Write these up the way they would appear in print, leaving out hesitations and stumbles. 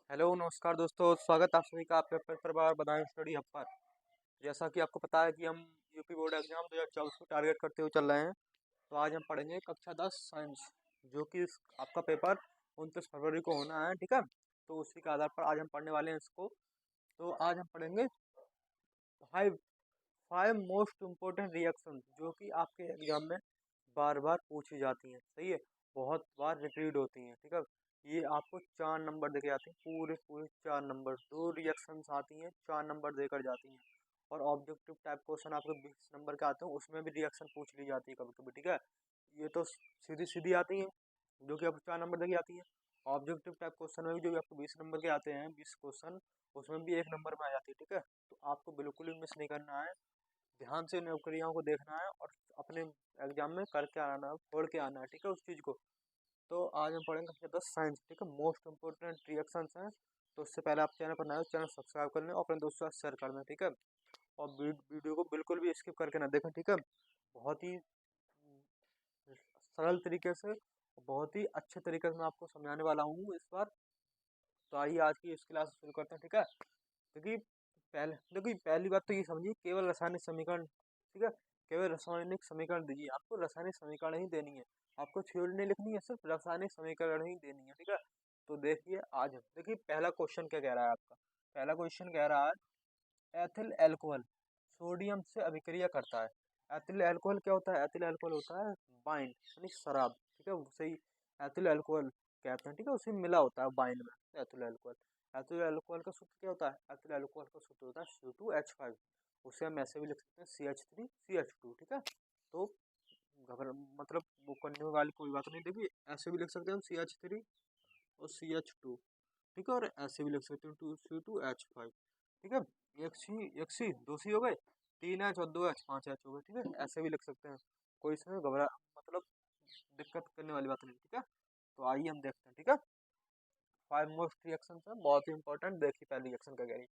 Hello नमस्कार दोस्तों, स्वागत आप सभी का आपके अपने परिवार बदायूं स्टडी हब पर। जैसा कि आपको पता है कि हम यूपी बोर्ड एग्जाम 2024 को टारगेट करते हुए चल रहे हैं। तो आज हम पढ़ेंगे कक्षा 10 साइंस, जो कि आपका पेपर 29 फरवरी को होना है। ठीक है, तो उसी के आधार पर आज हम पढ़ने वाले हैं इसको। तो आज हम पढ़ेंगे five five most important reaction, जो कि आपके एग्जाम में बार बार पूछी जाती हैं। सही है, बहुत बार रिपीट होती हैं। ठीक है, ये आपको 4 नंबर देके आती हैं, पूरे पूरे 4 नंबर। दो रिएक्शंस आती हैं, 4 नंबर देकर जाती हैं। और ऑब्जेक्टिव टाइप क्वेश्चन आपको 20 नंबर के आते हैं, उसमें भी रिएक्शन पूछ ली जाती है कभी कभी। ठीक है, ये तो सीधी सीधी आती हैं, जो कि आपको 4 नंबर देके आती है। ऑब्जेक्टिव टाइप क्वेश्चन में भी जो आपको 20 नंबर के आते हैं, 20 क्वेश्चन, उसमें भी 1 नंबर में आ जाती है। ठीक है, तो आपको बिल्कुल भी मिस नहीं करना है, ध्यान से नौकरियों को देखना है और अपने एग्जाम में करके आना है, पढ़ के आना है। ठीक है, उस चीज़ को। तो आज हम पढ़ेंगे कक्षा 10 साइंस। ठीक है, मोस्ट इंपोर्टेंट रिएक्शंस हैं। तो उससे पहले आप चैनल पर नए हो, चैनल सब्सक्राइब कर लें और अपने दोस्तों के साथ शेयर कर दें। ठीक है, और वीडियो को बिल्कुल भी स्किप करके ना देखें। ठीक है, बहुत ही सरल तरीके से, बहुत ही अच्छे तरीके से मैं आपको समझाने वाला हूँ इस बार। तो आइए आज की इस क्लास शुरू करते हैं। ठीक है, क्योंकि देखिए पहली बात तो ये समझिए, केवल रासायनिक समीकरण। ठीक है, केवल रासायनिक समीकरण दीजिए, आपको रासायनिक समीकरण ही देनी है, आपको थ्योरी नहीं लिखनी है, सिर्फ रासायनिक समीकरण ही देनी है। ठीक है, तो देखिए आज देखिए पहला क्वेश्चन क्या कह रहा है आपका। पहला क्वेश्चन कह रहा है एथिल अल्कोहल सोडियम से अभिक्रिया करता है। एथिल अल्कोहल क्या होता है? एथिल अल्कोहल होता है वाइन यानी शराब। ठीक है, उसे एथिल अल्कोहल कहते हैं। ठीक है, उसे मिला होता है वाइन में एथिल अल्कोहल। एथिल अल्कोहल का सूत्र क्या होता है? एथिल अल्कोहल का सूत्र होता है C2H5। उसे हम ऐसे भी लिख सकते हैं CH3CH2। ठीक है, तो घबर मतलब वो करने वाली कोई बात नहीं। देखिए ऐसे भी लिख सकते हैं हम CH3 और CH2। ठीक है, और ऐसे भी लिख सकते हैं 2C2H5। ठीक है, एक सी दो सी हो गए, 3H और 2H 5H हो गए। ठीक है, ऐसे भी लिख सकते हैं, कोई इसमें घबरा मतलब दिक्कत करने वाली बात नहीं। ठीक है, तो आइए हम देखते हैं। ठीक है, 5 मोस्ट रिएक्शन है, बहुत ही इंपॉर्टेंट। देखिए पहली रिएक्शन क्या कह रही है,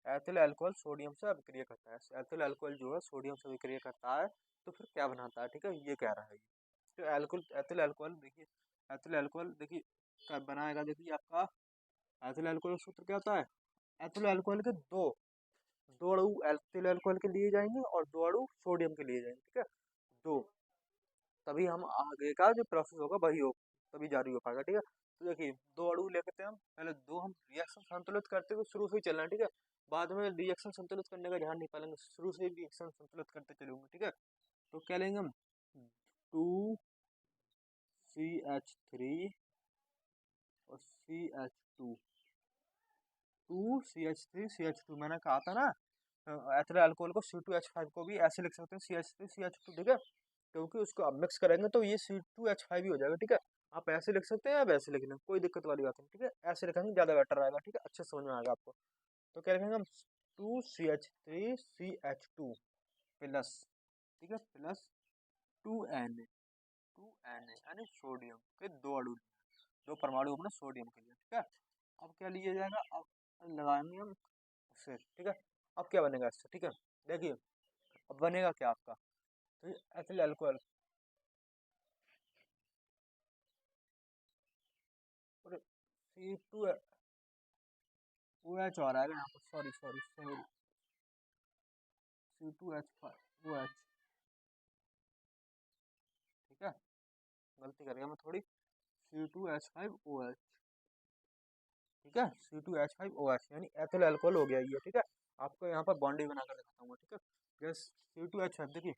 एथिल अल्कोहल सोडियम से अभिक्रिया करता है। एथिल अल्कोहल जो है सोडियम से अभिक्रिया करता है, तो फिर क्या बनाता है? ठीक है, ये कह रहा है। तो एथिल अल्कोहल देखिए, एथिल अल्कोहल देखिए क्या बनाएगा। देखिए आपका एथिल अल्कोहल सूत्र क्या होता है? एथिल अल्कोहल के दो अणु एथिल अल्कोहल के लिए जाएंगे और दो अणु सोडियम के लिए जाएंगे। ठीक है, दो, तभी हम आगे का जो प्रोसेस होगा वही हो, तभी जारी हो पाएगा। ठीक है, तो देखिए दो अणु लेते हैं हम, पहले दो हम रिएक्शन संतुलित करते हुए शुरू से ही चलना है। ठीक है, बाद में रिएक्शन संतुलित करने का ध्यान नहीं पालेंगे, शुरू से ही रिएक्शन संतुलित करते चलेंगे। ठीक है, तो क्या लेंगे हम? 2CH3 और CH2। 2CH3CH2, मैंने कहा था ना, एथिल अल्कोहल को C2H5 को भी ऐसे लिख सकते हैं CH3CH2। ठीक है, क्योंकि उसको अब मिक्स करेंगे तो ये C2H5 ही हो जाएगा। ठीक है, आप ऐसे लिख सकते हैं या वैसे लिख लें, कोई दिक्कत वाली बात नहीं। ठीक है, ऐसे लिखेंगे ज़्यादा बेटर आएगा। ठीक है, अच्छे समझ में आएगा आपको। तो क्या लिखेंगे हम? 2CH3CH2 प्लस, ठीक है, प्लस 2Na यानी सोडियम के दो अणु, दो परमाणु अपने सोडियम के लिए। ठीक है, अब क्या लिया जाएगा? अब लगाएंगे हम उससे। ठीक है, अब क्या बनेगा इससे? ठीक है, देखिए अब बनेगा क्या आपका, तो एथिल अल्कोहल और C2 OH आ रहा है यहाँ पर, sorry sorry sorry, C2H5 OH। ठीक है, गलती कर गया मैं थोड़ी, C2H5OH। ठीक है, C2H5OH यानी एथिल अल्कोहल हो गया ये। ठीक है, आपको यहाँ पर बॉन्ड ही बनाकर दिखाता हूँ। ठीक है, जैसे C2H5 देखिए,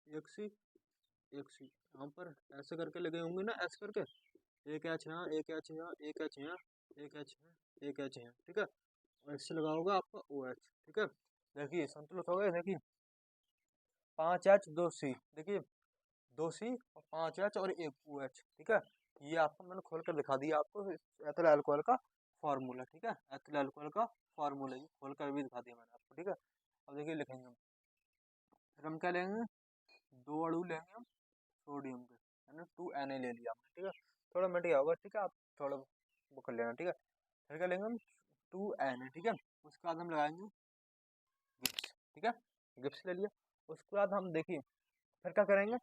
एक सी यहाँ पर ऐसे करके लगे होंगे ना, ऐसे करके, एक एच यहाँ, एक एच यहाँ, एक एच यहाँ, एक एच यहाँ, एक एच यहाँ। ठीक है, और इससे लगा होगा आपका OH। ठीक है, देखिए संतुलित हो गए। देखिए 5H 2C, देखिए 2C और 5H और एक OH। ठीक है, ये आपको मैंने खोल कर दिखा दिया आपको एथिल अल्कोहल का फॉर्मूला। ठीक है, एथिल अल्कोहल का फॉर्मूला ये खोल कर भी दिखा दिया मैंने आपको। ठीक है, अब देखिए लिखेंगे हम, फिर हम क्या लेंगे? दो अणु लेंगे हम सोडियम के, है ना, 2Na ले लिया हमने। ठीक है, थोड़ा मिट गया होगा। ठीक है, आप थोड़ा वो कर लेना। ठीक है, फिर क्या लेंगे हम? 2Na। ठीक है, उसके बाद हम लगाएंगे गिब्स। ठीक है, गिब्स ले लिया। उसके बाद हम देखिए फिर क्या करेंगे?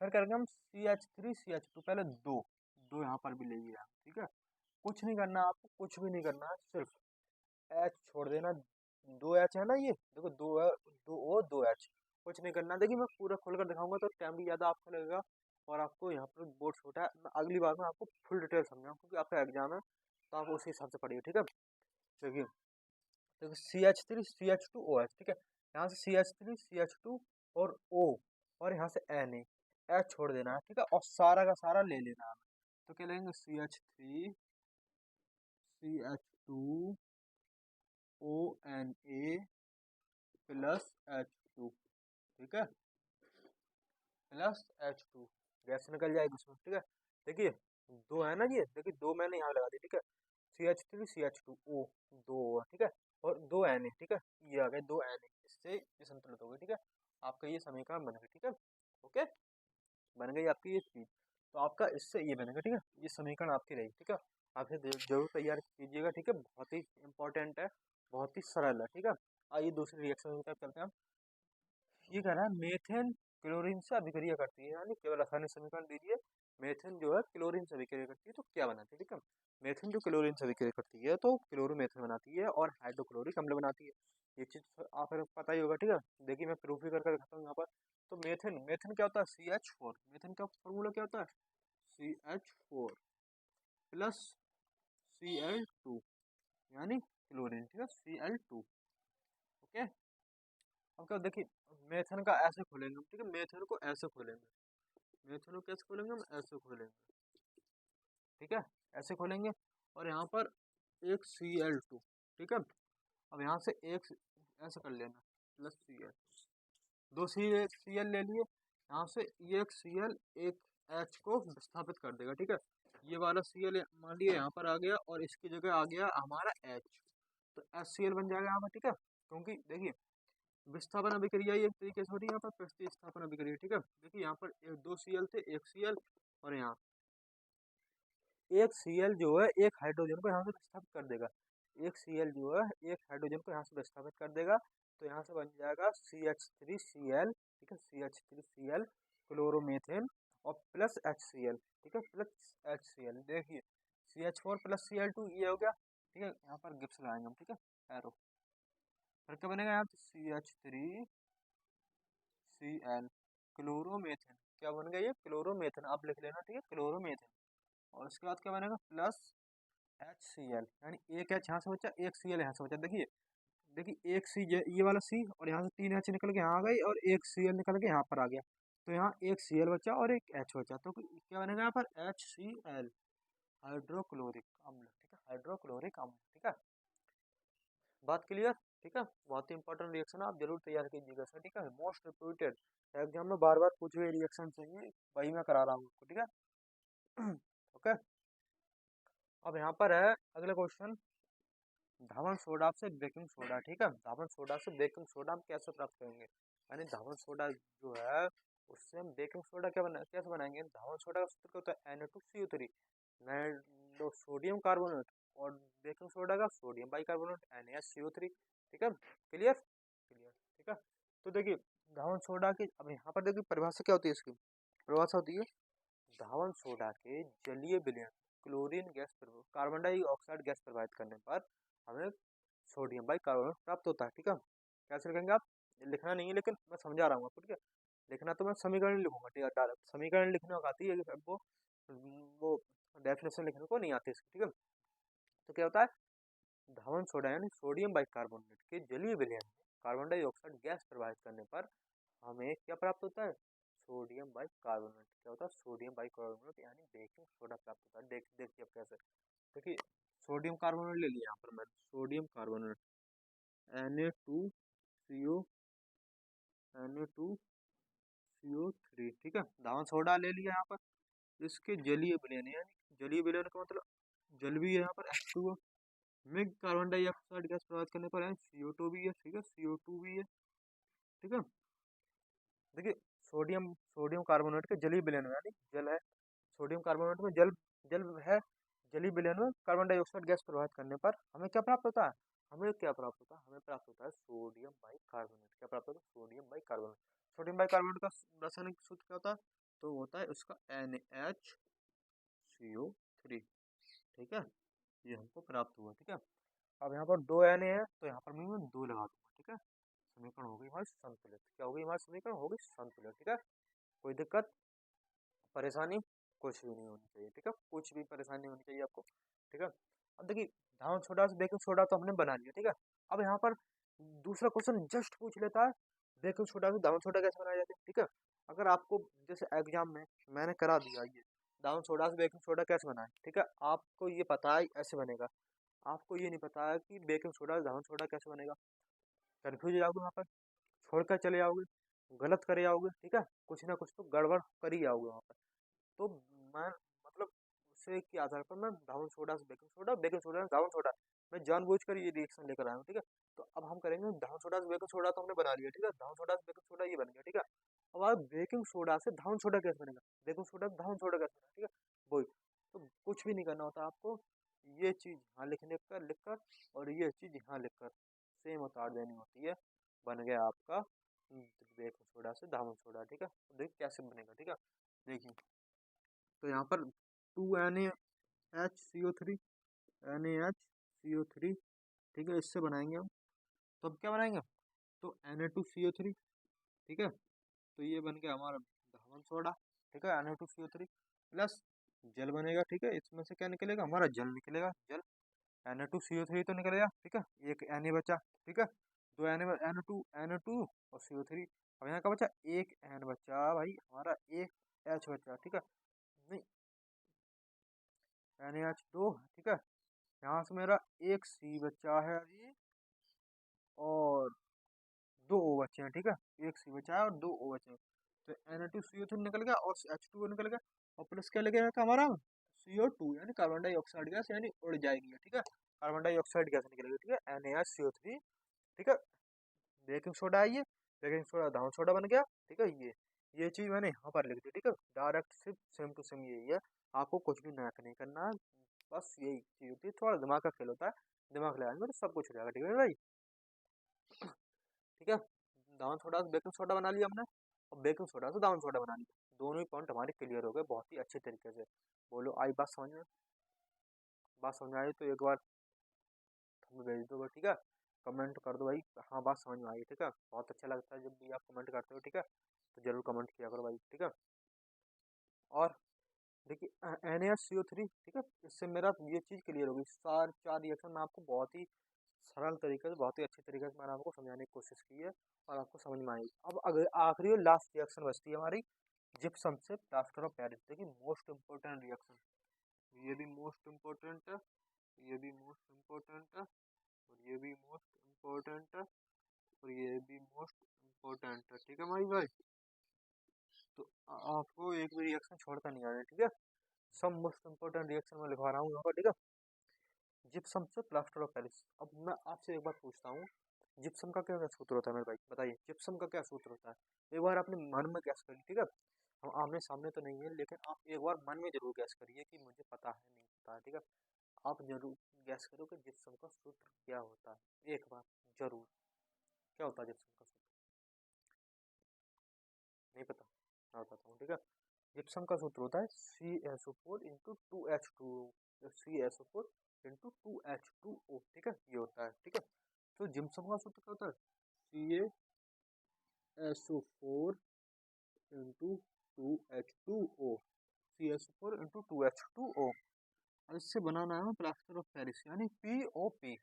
फिर करेंगे हम CH3CH2, पहले दो दो यहाँ पर भी ले लिया। ठीक है, कुछ नहीं करना, आपको कुछ भी नहीं करना है, सिर्फ एच छोड़ देना। दो एच है ना, ये देखो दो है, दो ओ दो एच, कुछ नहीं करना। देखिए मैं पूरा खोल कर दिखाऊंगा तो टाइम भी ज़्यादा आपको लगेगा, और आपको यहाँ पर बोर्ड छोटा है। मैं अगली बार में आपको फुल डिटेल समझाऊँ, क्योंकि आपका एग्जाम है तो आप उसी हिसाब से पढ़िए, ठीक है। देखिए देखो CH3 CH2OH, ठीक है। यहाँ से CH3 CH2 और O, और यहाँ से Na, एच छोड़ देना है, ठीक है, और सारा का सारा ले लेना है। तो क्या लेंगे, CH3 CH2ONA प्लस H2, ठीक है, प्लस H2, गैस निकल जाएगी उसमें, ठीक है। देखिए दो है ना, ये देखिए दो मैंने यहाँ लगा दी, ठीक है, CH3 CH2O, दो हुआ, ठीक है, और दो Na, ठीक है, ये आ गए दो Na, इससे ये संतुलित हो गए, ठीक है। आपका ये समीकरण बन गया, ठीक है, ओके, बन गई आपकी ये चीज। तो आपका इससे ये बनेगा, ठीक है, ये समीकरण आपकी रही, ठीक है। आप इसे जरूर तैयार कीजिएगा, ठीक है, बहुत ही इंपॉर्टेंट है, बहुत ही सरल है, ठीक है। आइए दूसरी रिएक्शन की तरफ चलते हैं हम। ये कह रहा है मेथेन क्लोरीन से अभिक्रिया करती है, यानी केवल रासायनिक समीकरण दीजिए, मेथेन जो है क्लोरीन से अभिक्रिया करती है तो क्या बनाती है, ठीक है। मेथेन जो क्लोरीन से अभिक्रिया करती है तो क्लोरोमेथेन बनाती है और हाइड्रोक्लोरिक अम्ल बनाती है। ये चीज आपको पता ही होगा, ठीक है। देखिए मैं प्रूफ भी करके दिखाता हूँ यहाँ पर। तो मेथेन मेथेन क्या होता है, CH4, मेथेन का फॉर्मूला क्या होता है, CH4 प्लस Cl2, यानी क्लोरीन, ठीक है, Cl2, ओके। अब क्या देखिए, मेथेन का ऐसे खोलेंगे हम, ठीक है, मेथेन को ऐसे खोलेंगे, मेथेन को कैसे खोलेंगे हम, ऐसे खोलेंगे, ठीक है, ऐसे खोलेंगे, और यहाँ पर एक Cl2, ठीक है। अब यहाँ से एक ऐसे कर लेना प्लस Cl, दो Cl ले लिए, यहाँ से ये एक Cl एक H को विस्थापित कर देगा, ठीक है। ये वाला Cl मान लिया यहाँ पर आ गया, और इसकी जगह आ गया हमारा H, तो HCl बन जाएगा यहाँ पर, ठीक है। क्योंकि देखिए विस्थापन अभिक्रिया एक तरीके से हो रही है यहाँ पर प्रतिस्थापन अभिक्रिया, ठीक है। देखिए यहाँ पर दो Cl थे, एक Cl, और यहाँ एक Cl जो है एक हाइड्रोजन को यहाँ से विस्थापित कर देगा, एक Cl जो है एक हाइड्रोजन को यहाँ से विस्थापित कर देगा, तो यहाँ से बन जाएगा CH3Cl, ठीक है, CH3Cl क्लोरोमेथेन, और प्लस HCl, ठीक है, प्लस HCl। देखिए CH4 प्लस Cl2 ये हो गया, ठीक है, यहाँ पर गिब्स लगाएंगे हम, ठीक है, एरो, फिर क्या बनेगा यहाँ पे CH3Cl क्लोरोमेथेन, क्या बन गया ये क्लोरोमेथेन, आप लिख लेना, ठीक है, क्लोरोमेथेन। और उसके बाद क्या बनेगा प्लस HCl, यानी एक H यहाँ से बचा, एक Cl यहाँ से बचा। देखिए देखिए एक सी ये वाला सी, और यहाँ से तीन H निकल के यहाँ आ गई, और एक Cl निकल के यहाँ पर आ गया, तो यहाँ एक Cl बचा और एक H बचा, तो क्या बनेगा यहाँ पर HCl, हाइड्रोक्लोरिक अम्ल, ठीक है, हाइड्रोक्लोरिक अम्ल, ठीक है, बात क्लियर, ठीक है। बहुत ही इंपॉर्टेंट रिएक्शन आप जरूर तैयार कीजिएगा सर, ठीक है, मोस्ट रिपीटेड एग्जाम में बार बार पूछे हुए रिएक्शन चाहिए, वही मैं करा रहा हूँ आपको, ठीक है। ओके, अब यहाँ पर है अगला क्वेश्चन, धावन सोडा से बेकिंग सोडा, ठीक है, धावन सोडा से बेकिंग सोडा हम कैसे प्राप्त करेंगे, यानी धावन सोडा जो है उससे हम बेकिंग सोडा कैसे बनाएंगे। धावन सोडा का सूत्र क्या होता है, Na2CO3, सोडियम कार्बोनेट, और बेकिंग सोडा का सोडियम बाइकार्बोनेट NaCO3, ठीक है, क्लियर क्लियर, ठीक है। तो देखिए धावन सोडा की, अब यहाँ पर देखिए परिभाषा क्या होती है इसकी, परिभाषा होती है धावन सोडा के जलीय विलयन chlorine gas carbon dioxide gas प्रवाहित करने पर हमें सोडियम बाइकार्बोनेट प्राप्त होता है, ठीक है। कैसे लिखेंगे आप, लिखना नहीं है लेकिन मैं समझा रहा हूँ आपको, ठीक है। लिखना तो मैं समीकरण लिखूंगा, ठीक है, डायरेक्ट समीकरण लिखने को आती है, वो डेफिनेशन लिखने को नहीं आती इसकी, ठीक है। तो क्या होता है, धावन सोडा यानी सोडियम बाइकार्बोनेट के जलीय विलयन में कार्बन डाइऑक्साइड गैस प्रवाहित करने पर हमें क्या प्राप्त होता है, सोडियम बाइकार्बोनेट, क्या होता है, सोडियम बाइकार्बोनेट, यानी बेकिंग सोडा प्राप्त होता है। देखिए अब कैसे, देखिए सोडियम कार्बोनेट ले लिया यहाँ पर मैंने, सोडियम कार्बोनेट Na2CO Na2CO3, ठीक है, धावन सोडा ले लिया यहाँ पर। इसके जलीय विलयन, यानी जलीय विलयन का मतलब जल भी है यहाँ पर H2O में, कार्बन डाइऑक्साइड गैस प्रवाहित करने पर CO2 भी है, ठीक है, CO2 भी है, ठीक है। देखिए सोडियम सोडियम कार्बोनेट के जलीय विलयन में, यानी जल है, सोडियम कार्बोनेट में जल जल है, जलीय विलयन में कार्बन डाइऑक्साइड गैस प्रवाहित करने पर हमें क्या प्राप्त होता है, हमें क्या प्राप्त होता है, हमें प्राप्त होता है सोडियम बाइकार्बोनेट, क्या प्राप्त होता है, सोडियम बाइकार्बोनेट। सोडियम बाइकार्बोनेट का रासायनिक सूत्र क्या होता है, तो होता है उसका NaCO3, ठीक है। ये हमको प्राप्त हुआ। ठीक है, अब यहाँ पर 2 Na है तो यहाँ पर मैं 2 लगा दूंगा। ठीक है, समीकरण हो गई हमारी संतुलित। क्या हो गई हमारी समीकरण? हो गई संतुलित। ठीक है, कोई दिक्कत परेशानी कुछ भी नहीं होनी चाहिए। ठीक है, कुछ भी परेशानी नहीं होनी चाहिए आपको। ठीक है, अब देखिए धावन सोडा से बेकिंग सोडा तो हमने बना लिया। ठीक है, अब यहाँ पर दूसरा क्वेश्चन जस्ट पूछ लेता है बेकिंग सोडा से धावन सोडा कैसे बनाया जाता है। ठीक है, अगर आपको जैसे एग्जाम में मैंने करा दिया ये धावन सोडा से बेकिंग सोडा कैसे बनाए। ठीक है, आपको ये पता है ऐसे बनेगा, आपको ये नहीं पता है कि बेकिंग सोडा से धावन सोडा कैसे बनेगा, कन्फ्यूज हो जाओगे वहाँ पर, छोड़कर चले जाओगे, गलत करे जाओगे। ठीक है, कुछ ना कुछ तो गड़बड़ कर ही जाओगे वहाँ पर। तो मैं मतलब उसे के आधार पर मैं धावन सोडा से बेकिंग सोडा से धावन सोडा, मैं जानबूझकर ये रिएक्शन लेकर आया हूँ। ठीक है, तो अब हम करेंगे धावन सोडा से बेकिंग सोडा तो हमने बना लिया। ठीक है, धावन सोडा से बेकिंग सोडा ये बन गया। ठीक है, अब आप बेकिंग सोडा से धावन सोडा कैसे बनेगा, बेकिंग सोडा से धावन सोडा कैसे बनेगा। ठीक है, वही तो कुछ भी नहीं करना होता आपको, ये चीज यहाँ लिख कर और ये चीज यहाँ लिखकर सेम उतार देनी होती है, बन गया आपका बेकिंग सोडा से धावन सोडा। ठीक है, तो देखिए कैसे बनेगा। ठीक है, देखिए तो यहाँ पर 2NaHCO3 NaHCO3। ठीक है, इससे बनाएंगे हम, तो अब क्या बनाएंगे, तो Na2CO3। ठीक है, तो ये बन गया हमारा धावन सोडा। ठीक है, Na2CO3 प्लस जल बनेगा। ठीक है, इसमें से क्या निकलेगा, हमारा जल निकलेगा, जल। Na2CO3 तो निकल गया। ठीक है, एक Na बचा। ठीक है, दो Na2 और CO3। अब यहाँ का बचा एक N बचा भाई हमारा, एक H बचा। ठीक है, नहीं NaH2। ठीक है, यहाँ से मेरा एक C बचा है अभी और दो O बचे हैं। ठीक है, एक C बचा है और दो O बचे हैं, तो Na2CO3 निकल गया और H2O निकल गया, और प्लस क्या लगेगा था हमारा CO2 यानी कार्बन डाइऑक्साइड गैस, यानी उड़ जाएगी। ठीक है, कार्बन डाइऑक्साइड गैस निकलेगी। ठीक है, NaCO3। ठीक है, बेकिंग सोडा है ये, बेकिंग सोडा धावन सोडा बन गया। ठीक है, ये चीज मैंने यहाँ पर लिख दी। ठीक है, डायरेक्ट सिर्फ सेम टू सेम यही है, आपको कुछ भी नया नहीं करना है, बस यही चीज होती है, थोड़ा दिमाग का खेल होता है, दिमाग लगाएंगे तो सब कुछ हो जाएगा। ठीक है भाई, ठीक है, धावन सोडा से बेकिंग सोडा बना लिया हमने, और बेकिंग सोडा से धावन सोडा बना लिया, दोनों ही पॉइंट हमारे क्लियर हो गए बहुत ही अच्छे तरीके से। बोलो आई बात समझ में, बात समझ में आई तो एक बार हमें भेज दो। ठीक है, कमेंट कर दो भाई, हाँ बात समझ में आई। ठीक है, बहुत अच्छा लगता है जब भी आप कमेंट करते हो। ठीक है, तो जरूर कमेंट किया करो भाई। ठीक है, और देखिए NaCO3। ठीक है, इससे मेरा ये चीज़ क्लियर होगी, सार चार रिएक्शन मैं आपको बहुत ही सरल तरीके से, बहुत ही अच्छे तरीके से मैंने आपको समझाने की कोशिश की है, और आपको समझ में आई। अब अगर आखिरी और लास्ट रिएक्शन बचती है हमारी जिप्सम से प्लास्टर ऑफ पेरिस। देखिए मोस्ट इम्पोर्टेंट रिएक्शन, ये भी मोस्ट इम्पोर्टेंट है, ये भी मोस्ट इम्पोर्टेंट है, और ये भी मोस्ट इम्पोर्टेंट है, और ये भी मोस्ट इम्पोर्टेंट है। ठीक है भाई भाई, तो आपको एक भी रिएक्शन छोड़कर नहीं आना। ठीक है, सब मोस्ट इम्पोर्टेंट रिएक्शन में लिखवा रहा हूँ यहाँ पर। ठीक है, जिप्सम से प्लास्टर ऑफ पेरिस। अब मैं आपसे एक बार पूछता हूँ, जिप्सम का क्या क्या सूत्र होता है मेरे भाई, बताइए जिप्सम का क्या सूत्र होता है, एक बार अपने मन में गैस करिए। ठीक है, हम आमने सामने तो नहीं है, लेकिन आप एक बार मन में जरूर गैस करिए कि मुझे पता है नहीं पता है। ठीक है, आप जरूर गैस करो कि जिप्सम का सूत्र क्या होता है, एक बार जरूर, क्या होता है जिप्सम का सूत्र, नहीं पता, मैं बताता हूँ। ठीक है, जिप्सम का सूत्र होता है CaSO4 × 2H2O, CaSO4 × 2H2O। ठीक है, ये होता है। ठीक है, तो जिप्सम का सूत्र क्या होता है, CaSO4 × 2H2O, CaSO4 × 2H2O। और इससे बनाना है प्लास्टर ऑफ पेरिस यानी POP,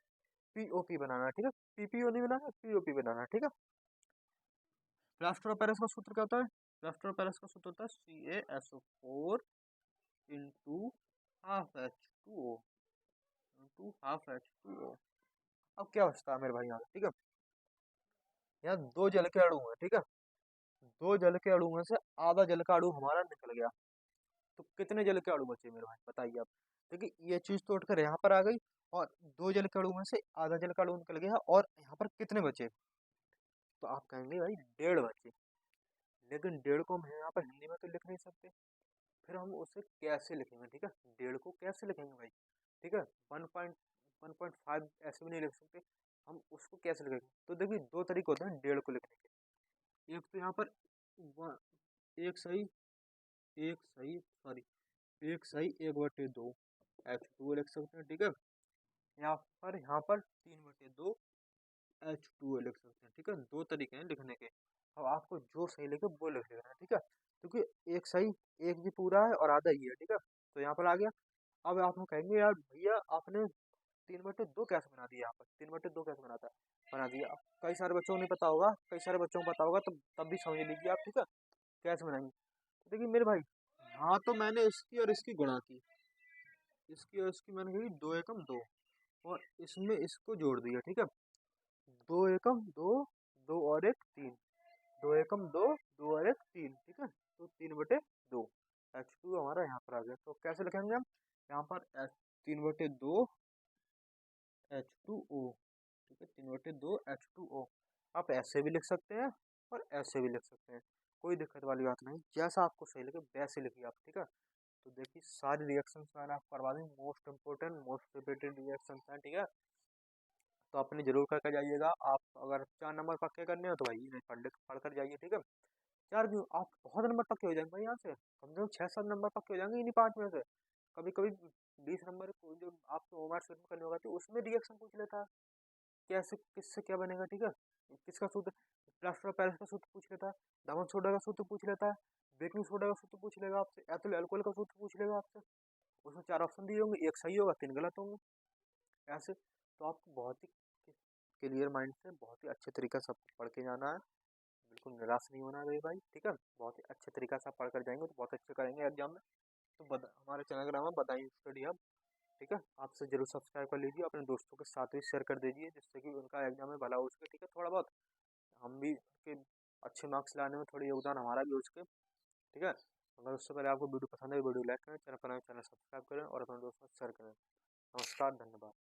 POP बनाना है। ठीक है, PPO नहीं बनाना, POP बनाना है। ठीक है, प्लास्टर ऑफ पेरिस का सूत्र क्या होता है, प्लास्टर ऑफ पेरिस का सूत्र होता है CaSO4 × ½ H2O। अब क्या बचता है मेरे भाई यहाँ, ठीक है, यहाँ दो जल के अणु है। ठीक है, दो जल के अणु में से आधा जल का अणु हमारा निकल गया, तो कितने जल के अणु बचे मेरे भाई बताइए आप। देखिए ये चीज तो उठकर यहाँ पर आ गई, और दो जल के अणु में से आधा जल का अणु निकल गया, और यहाँ पर कितने बचे, तो आप कहेंगे भाई 1.5 बचे, लेकिन 1.5 को हम यहाँ पर हिंदी में तो लिख नहीं सकते, फिर हम उसे कैसे लिखेंगे। ठीक है, 1.5 को कैसे लिखेंगे भाई, ठीक है, 1.5 ऐसे भी नहीं लिख सकते, हम उसको कैसे लिखेंगे। तो देखिए दो तरीके होते हैं 1.5 को लिखने के, एक तो यहाँ पर वन- एक सही एक सही सॉरी एक सही 1/2 H2O लिख सकते हैं। ठीक है, यहाँ पर 3/2 H2O लिख सकते हैं, ठीक है। दो तरीके हैं लिखने के। अब आपको जो सही लगे वो लिख लेना है, ठीक है। क्योंकि एक सही, एक भी पूरा है और आधा ही है, ठीक है। तो यहाँ पर आ गया। अब आप हम कहेंगे यार भैया आपने 3/2 कैसे बना दिया, यहाँ पर 3/2 कैसे बनाता है, बना दिया। अब कई सारे बच्चों को नहीं पता होगा, कई सारे बच्चों को पता होगा, तब भी समझ लीजिए आप, ठीक है। कैसे बनाएंगे, तो देखिए मेरे भाई, हाँ तो मैंने इसकी और इसकी गुणा की, इसकी और इसकी मैंने कही 2 एकम 2, और इसमें इसको जोड़ दिया, ठीक है। 2 एकम 2, 2 और 1 3, 2 एकम 2, 2 और 1 3, ठीक है। तो 3/2 H2 हमारा यहाँ पर आ गया। तो कैसे लिखेंगे हम, यहाँ पर 3/2 H2O, ठीक है। 3/2 H2O आप ऐसे भी लिख सकते हैं और ऐसे भी लिख सकते हैं, कोई दिक्कत वाली बात नहीं, जैसा आपको सही लगे वैसे लिखिए आप, ठीक है। तो देखिए सारी रिएक्शंस मैंने आपको करवा दी, most important most repeated reactions हैं, ठीक है। तो अपने जरूर करके जाइएगा। आप अगर 4 नंबर पक्के करने हो तो भाई इन्हें पढ़ कर जाइए, ठीक है। चार क्यों, आप बहुत नंबर पक्के हो जाएंगे भाई, यहाँ से कम से कम 6-7 नंबर पक्के हो जाएंगे इन्हीं 5 में से। कभी कभी 20 नंबर को जो आपको होमवर्क शुरू करने होगा तो उसमें रिएक्शन पूछ लेता है, कैसे किससे क्या बनेगा, ठीक है। किसका सूत्र, प्लास्टर ऑफ पेरिस का सूत्र पूछ लेता है, दामन सोडा का सूत्र पूछ लेता है, बेकिंग सोडा का सूत्र पूछ लेगा आपसे, एथिल अल्कोहल का सूत्र पूछ लेगा आपसे। उसमें 4 ऑप्शन दिए होंगे, एक सही होगा 3 गलत होंगे, ऐसे। तो आपको बहुत ही क्लियर माइंड से बहुत ही अच्छे तरीके से आपको पढ़ के जाना है, बिल्कुल निराश नहीं होना है मेरे भाई, ठीक है। बहुत ही अच्छे तरीके से आप पढ़ कर जाएंगे तो बहुत अच्छे करेंगे एग्जाम में। तो हमारे चैनल का नाम है बताइए स्टडी हब, ठीक है। आपसे जरूर सब्सक्राइब कर लीजिए, अपने दोस्तों के साथ भी शेयर कर दीजिए, जिससे कि उनका एग्जाम में भला हो सके, ठीक है। थोड़ा बहुत हम भी के अच्छे मार्क्स लाने में थोड़ी योगदान हमारा भी हो सके, ठीक है। अगर उससे पहले आपको वीडियो पसंद है वीडियो लाइक करें, चैनल पर नए चैनल सब्सक्राइब करें और अपने दोस्तों को शेयर करें। नमस्कार, धन्यवाद।